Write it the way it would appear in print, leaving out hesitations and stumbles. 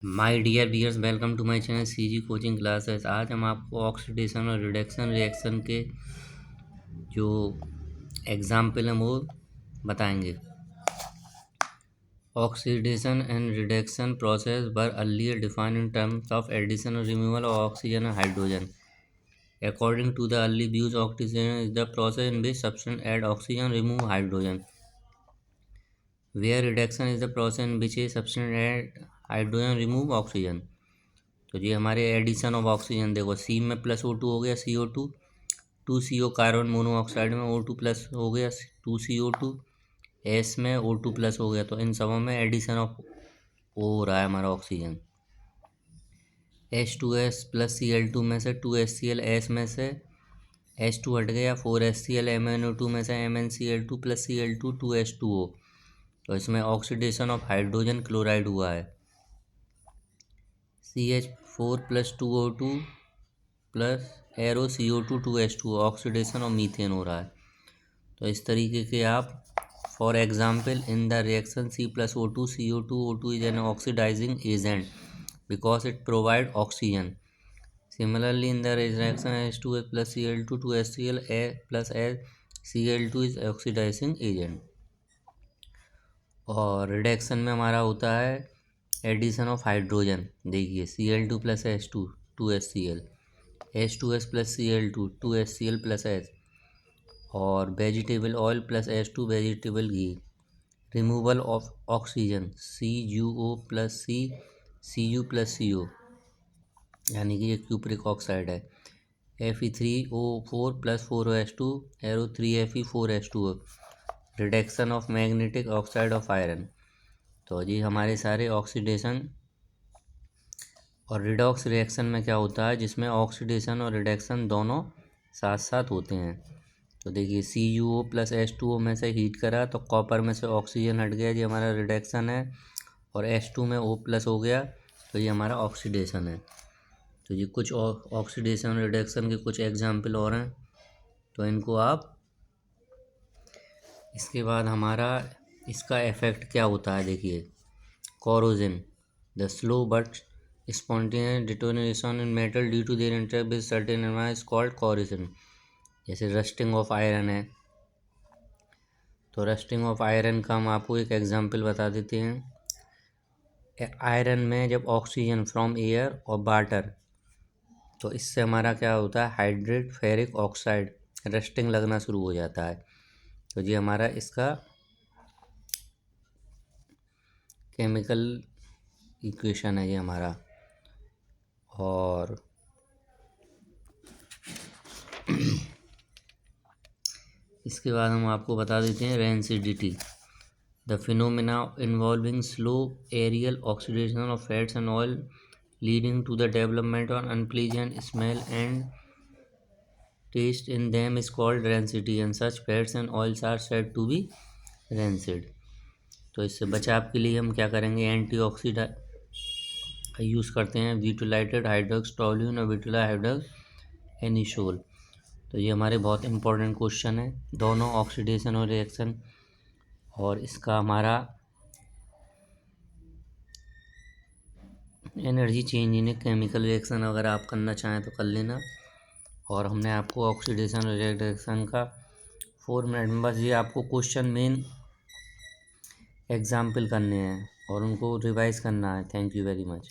My dear viewers, welcome to my channel CG coaching classes. आज हम आपको oxidation और रिडक्शन रिएक्शन के जो एग्जाम्पल हैं वो बताएंगे। Oxidation and reduction process were earlier defined in terms of addition और रिमूवल ऑफ ऑक्सीजन और hydrogen. According to the early views, oxidation is the process in which substance add oxygen, remove hydrogen, where reduction is the process in which a substance add hydrogen, remove oxygen। तो जी हमारे addition of oxygen देखो, सी में plus O2 हो गया CO2, 2CO carbon monoxide में O2 plus हो गया 2CO2, S में O2 प्लस हो गया। तो इन सबों में एडिशन ऑफ O हो रहा है हमारा ऑक्सीजन। H2S प्लस Cl2 में से 2HCl, एस में से H2 हट गया, 4HCl, MnO2 में से MnCl2 प्लस Cl2 2H2O। तो इसमें ऑक्सीडेशन ऑफ हाइड्रोजन क्लोराइड हुआ है। CH4 plus 2O2 plus arrow CO2 2H2O, oxidation of methane हो रहा है। तो इस तरीके के आप for example in the reaction C plus O2 CO2 O2 is an oxidising agent because it provide oxygen. Similarly, in the reaction H2S plus Cl2 to HCl plus Cl2 is oxidizing agent। और reduction में हमारा होता है addition of hydrogen. देखिए Cl2 plus H2 2HCl, H2S plus Cl2 2HCl plus H, और vegetable oil plus H2 vegetable ghee. Removal of oxygen CuO plus Cu plus CO, यानी कि ये क्यूप्रिक ऑक्साइड है। Fe3O4 plus 4OH2 arrow 3Fe4H2O, reduction of magnetic oxide of iron. तो जी हमारे सारे oxidation और redox reaction में क्या होता है, जिसमें ऑक्सीडेशन और रिडक्शन दोनों साथ साथ होते हैं। तो देखिए CuO प्लस H2O में से हीट करा तो कॉपर में से ऑक्सीजन हट गया, जी हमारा रिडक्शन है, और H2 में O प्लस हो गया, तो ये हमारा ऑक्सीडेशन है। तो ये कुछ ऑक्सीडेशन रिडक्शन के कुछ एग्जाम्पल और हैं, तो इनको आप इसके बाद हमारा इसका इफेक्ट क्या होता है। देखिए corrosion, the slow but spontaneous detonation in metal due to their interact with certain environment is called corrosion. जैसे रस्टिंग ऑफ आयरन है, तो रस्टिंग ऑफ आयरन का हम आपको एक एग्जाम्पल बता देते हैं। आयरन में जब ऑक्सीजन फ्रॉम एयर और वाटर, तो इससे हमारा क्या होता है, हाइड्रेट फेरिक ऑक्साइड रस्टिंग लगना शुरू हो जाता है। तो ये हमारा इसका केमिकल इक्वेशन है ये हमारा। और इसके बाद हम आपको बता देते हैं rancidity, the phenomena involving slow aerial oxidation of fats and oil leading to the development of unpleasant smell and taste in them is called rancidity and such fats and oils are said to be rancid। तो इससे बचाव के लिए हम क्या करेंगे, antioxidant use करते हैं, ब्यूटाइलेटेड हाइड्रॉक्स टोल्यूइन और ब्यूटाइल हाइड्रॉक्स एनिसोल। तो ये हमारे बहुत इंपॉर्टेंट क्वेश्चन है, दोनों ऑक्सीडेशन और रिएक्शन। और इसका हमारा energy change in chemical reaction अगर आप करना चाहें तो कर लेना। और हमने आपको ऑक्सीडेशन और रिडक्शन का 4 मिनट में बस ये आपको क्वेश्चन मेन एग्जाम्पल करने हैं और उनको रिवाइज करना है। Thank you very much.